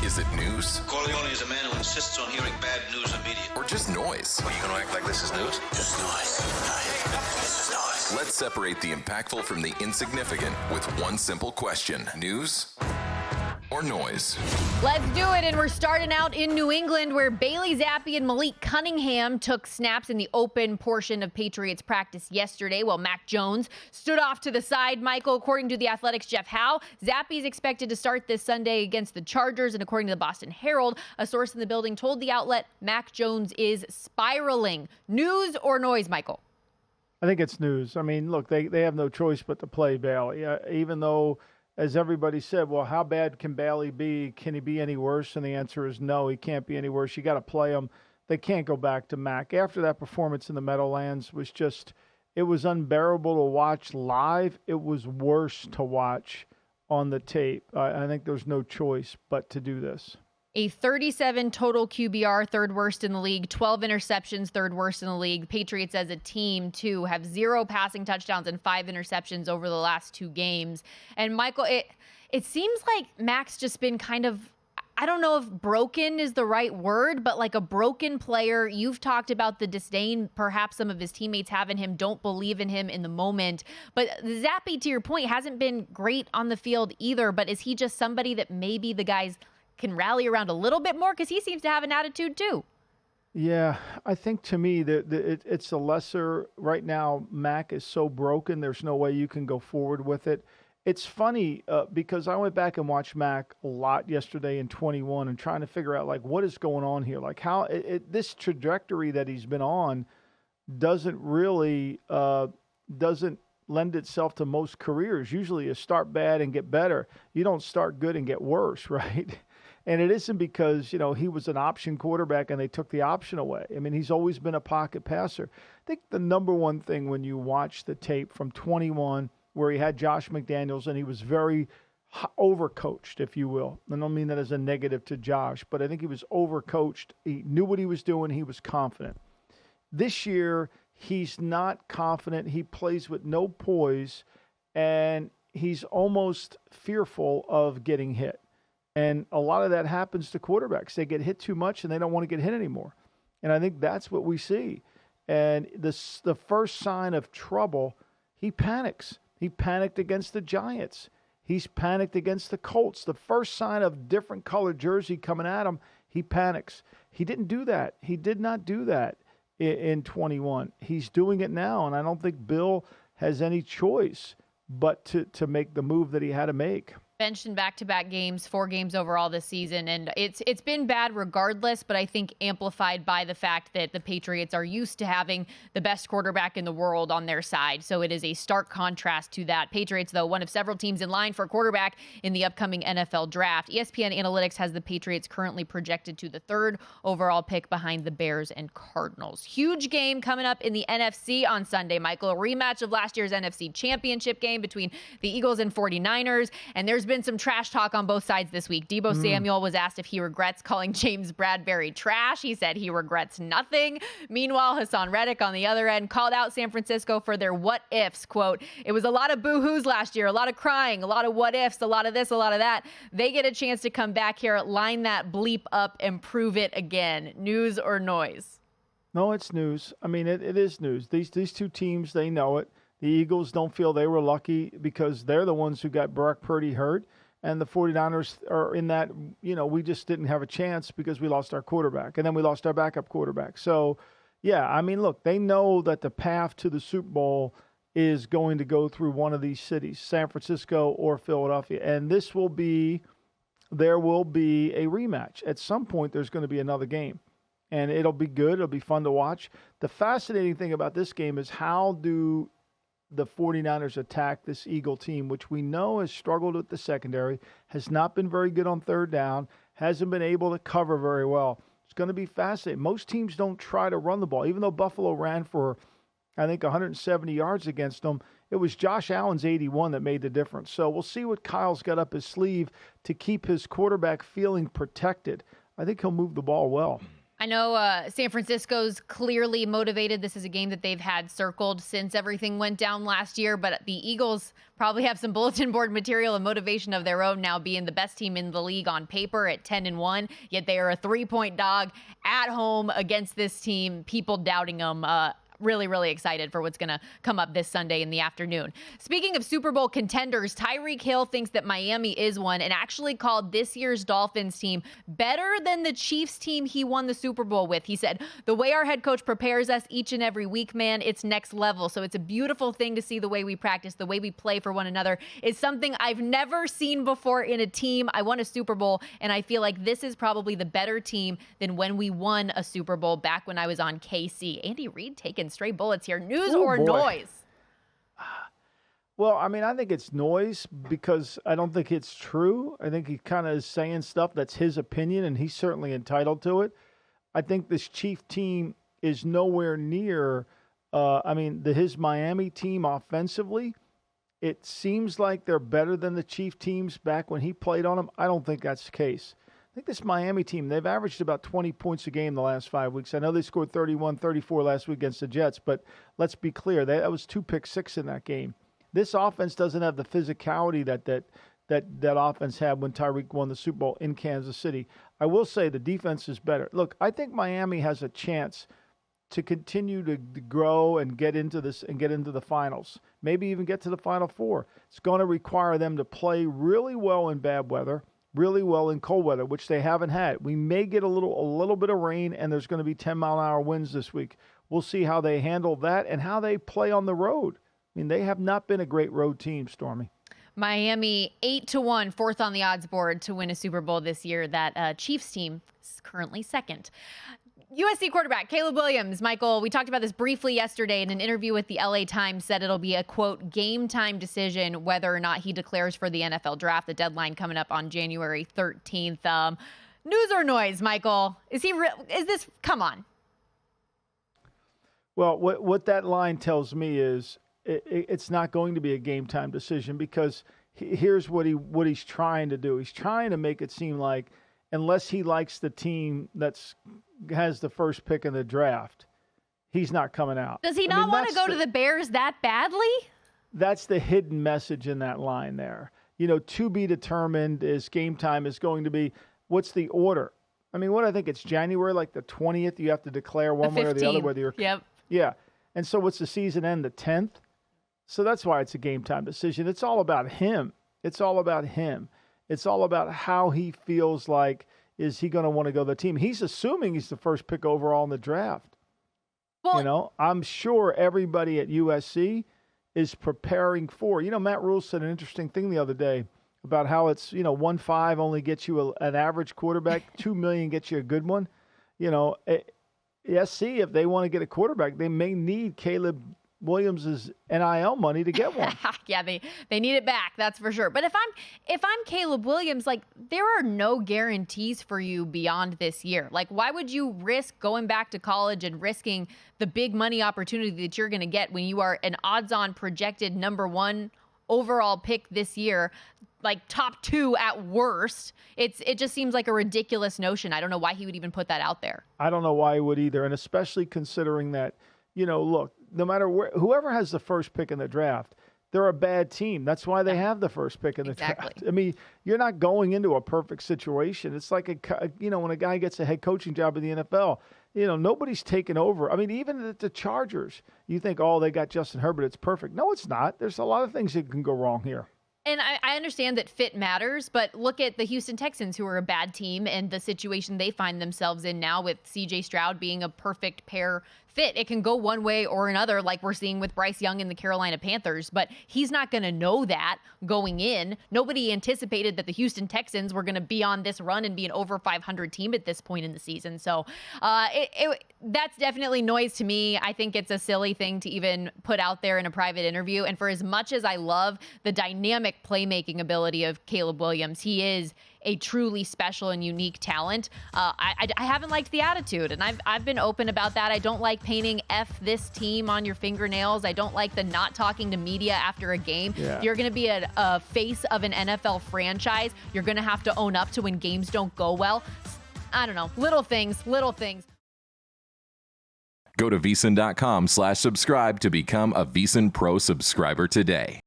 Is it news? Corleone is a man who insists on hearing bad news immediately. Or just noise? Are you going to act like this is news? Just noise. This is noise. Let's separate the impactful from the insignificant with one simple question. News or noise? Let's do it, and we're starting out in New England, where Bailey Zappi and Malik Cunningham took snaps in the open portion of Patriots practice yesterday, while Mac Jones stood off to the side. Michael, according to the Athletics' Jeff Howe, Zappi is expected to start this Sunday against the Chargers, and according to the Boston Herald, a source in the building told the outlet Mac Jones is spiraling. News or noise, Michael? I think it's news. I mean, look, they have no choice but to play Bailey, even though, as everybody said, well, how bad can Bailey be? Can he be any worse? And the answer is no, he can't be any worse. You got to play him. They can't go back to Mac. After that performance in the Meadowlands was just, it was unbearable to watch live. It was worse to watch on the tape. I think there's no choice but to do this. A 37 total QBR, third worst in the league, 12 interceptions, third worst in the league. Patriots as a team, too, have 0 passing touchdowns and 5 interceptions over the last 2 games. And, Michael, it seems like Mac's just been kind of, I don't know if broken is the right word, but like a broken player. You've talked about the disdain perhaps some of his teammates have in him, don't believe in him in the moment. But Zappi, to your point, hasn't been great on the field either. But is he just somebody that maybe the guys can rally around a little bit more, because he seems to have an attitude too? Yeah, I think to me that it's a lesser. Right now, Mac is so broken, there's no way you can go forward with it. It's funny because I went back and watched Mac a lot yesterday in 21 and trying to figure out, like, what is going on here? Like, how this trajectory that he's been on doesn't really doesn't lend itself to most careers. Usually you start bad and get better. You don't start good and get worse, right? And it isn't because, he was an option quarterback and they took the option away. I mean, he's always been a pocket passer. I think the number one thing when you watch the tape from 21, where he had Josh McDaniels and he was very overcoached, if you will. I don't mean that as a negative to Josh, but I think he was overcoached. He knew what he was doing. He was confident. This year, he's not confident. He plays with no poise, and he's almost fearful of getting hit. And a lot of that happens to quarterbacks. They get hit too much, and they don't want to get hit anymore. And I think that's what we see. And the first sign of trouble, he panics. He panicked against the Giants. He's panicked against the Colts. The first sign of different colored jersey coming at him, he panics. He didn't do that. He did not do that in 21. He's doing it now, and I don't think Bill has any choice but to make the move that he had to make. Benched in back-to-back games, 4 games overall this season, and it's been bad regardless, but I think amplified by the fact that the Patriots are used to having the best quarterback in the world on their side, so it is a stark contrast to that. Patriots, though, one of several teams in line for a quarterback in the upcoming NFL draft. ESPN Analytics has the Patriots currently projected to the 3rd overall pick behind the Bears and Cardinals. Huge game coming up in the NFC on Sunday, Michael. A rematch of last year's NFC Championship game between the Eagles and 49ers, and there's been some trash talk on both sides this week. Debo Samuel was asked if he regrets calling James Bradbury trash. He said he regrets nothing. Meanwhile, Hassan Reddick on the other end called out San Francisco for their what ifs. Quote, "It was a lot of boo-hoos last year, a lot of crying, a lot of what ifs, a lot of this, a lot of that. They get a chance to come back here, line that bleep up, and prove it again." News or noise? No, it's news. I mean, it is news. These 2 teams, they know it. The Eagles don't feel they were lucky because they're the ones who got Brock Purdy hurt. And the 49ers are in that, we just didn't have a chance because we lost our quarterback. And then we lost our backup quarterback. So, yeah, I mean, look, they know that the path to the Super Bowl is going to go through one of these cities, San Francisco or Philadelphia. And there will be a rematch. At some point, there's going to be another game. And it'll be good. It'll be fun to watch. The fascinating thing about this game is how do the 49ers attack this Eagle team, which we know has struggled with the secondary, has not been very good on 3rd down, hasn't been able to cover very well. It's going to be fascinating. Most teams don't try to run the ball. Even though Buffalo ran for, I think, 170 yards against them, it was Josh Allen's 81 that made the difference. So we'll see what Kyle's got up his sleeve to keep his quarterback feeling protected. I think he'll move the ball well. I know San Francisco's clearly motivated. This is a game that they've had circled since everything went down last year, but the Eagles probably have some bulletin board material and motivation of their own now, being the best team in the league on paper at 10-1, yet they are a 3-point dog at home against this team. People doubting them. Really, really excited for what's going to come up this Sunday in the afternoon. Speaking of Super Bowl contenders, Tyreek Hill thinks that Miami is one and actually called this year's Dolphins team better than the Chiefs team he won the Super Bowl with. He said, the way our head coach prepares us each and every week, man, it's next level. So it's a beautiful thing to see the way we practice, the way we play for one another is something I've never seen before in a team. I won a Super Bowl, and I feel like this is probably the better team than when we won a Super Bowl back when I was on KC. Andy Reid taking stray bullets here. News or noise? Well, I mean, I think it's noise because I don't think it's true. I think he kind of is saying stuff that's his opinion, and he's certainly entitled to it. I think this Chief team is nowhere near, his Miami team offensively. It seems like they're better than the Chief teams back when he played on them. I don't think that's the case. I think this Miami team, they've averaged about 20 points a game the last 5 weeks. I know they scored 31, 34 last week against the Jets, but let's be clear, that was 2 pick-six in that game. This offense doesn't have the physicality that offense had when Tyreek won the Super Bowl in Kansas City. I will say the defense is better. Look, I think Miami has a chance to continue to grow and get into this and get into the finals, maybe even get to the Final Four. It's going to require them to play really well in bad weather, really well in cold weather, which they haven't had. We may get a little bit of rain, and there's going to be 10-mile-an-hour winds this week. We'll see how they handle that and how they play on the road. I mean, they have not been a great road team, Stormy. Miami 8-1, fourth on the odds board to win a Super Bowl this year. That Chiefs team is currently second. USC quarterback Caleb Williams, Michael, we talked about this briefly yesterday in an interview with the LA Times, said it'll be a, quote, game time decision whether or not he declares for the NFL draft. The deadline coming up on January 13th. News or noise, Michael? Is this, come on. Well, what that line tells me is it's not going to be a game time decision because here's what he's trying to do. He's trying to make it seem like unless he likes the team has the first pick in the draft, he's not coming out. Does he not want to go to the Bears that badly? That's the hidden message in that line there. You know, to be determined is game time is going to be, what's the order? I mean, what I think it's January, like the 20th, you have to declare one way or the other whether you're. Yep. Yeah. And so what's the season end, the 10th? So that's why it's a game time decision. It's all about him. It's all about him. It's all about how he feels like, is he going to want to go to the team? He's assuming he's the first pick overall in the draft. Well, you know, I'm sure everybody at USC is preparing for. You know, Matt Rule said an interesting thing the other day about how it's, 1.5 only gets you an average quarterback, 2 million gets you a good one. You know, SC, if they want to get a quarterback, they may need Caleb Williams' NIL money to get one. Yeah, they need it back, that's for sure. But if I'm Caleb Williams, like, there are no guarantees for you beyond this year. Like, why would you risk going back to college and risking the big money opportunity that you're going to get when you are an odds-on projected number 1 overall pick this year, like top 2 at worst? It just seems like a ridiculous notion. I don't know why he would even put that out there. I don't know why he would either, and especially considering that, look, no matter whoever has the first pick in the draft, they're a bad team. That's why they have the first pick in the draft. I mean, you're not going into a perfect situation. It's like when a guy gets a head coaching job in the NFL, nobody's taken over. I mean, even at the Chargers, you think, oh, they got Justin Herbert, it's perfect. No, it's not. There's a lot of things that can go wrong here. And I understand that fit matters, but look at the Houston Texans, who are a bad team, and the situation they find themselves in now with C.J. Stroud being a perfect pair fit. It can go one way or another, like we're seeing with Bryce Young and the Carolina Panthers, but he's not going to know that going in. Nobody anticipated that the Houston Texans were going to be on this run and be an over 500 team at this point in the season. So that's definitely noise to me. I think it's a silly thing to even put out there in a private interview. And for as much as I love the dynamic playmaking ability of Caleb Williams, he is a truly special and unique talent. I haven't liked the attitude, and I've been open about that. I don't like painting F this team on your fingernails. I don't like the not talking to media after a game. Yeah. You're going to be a face of an NFL franchise. You're going to have to own up to when games don't go well. I don't know, little things. Go to VSiN.com/subscribe to become a VSiN Pro subscriber today.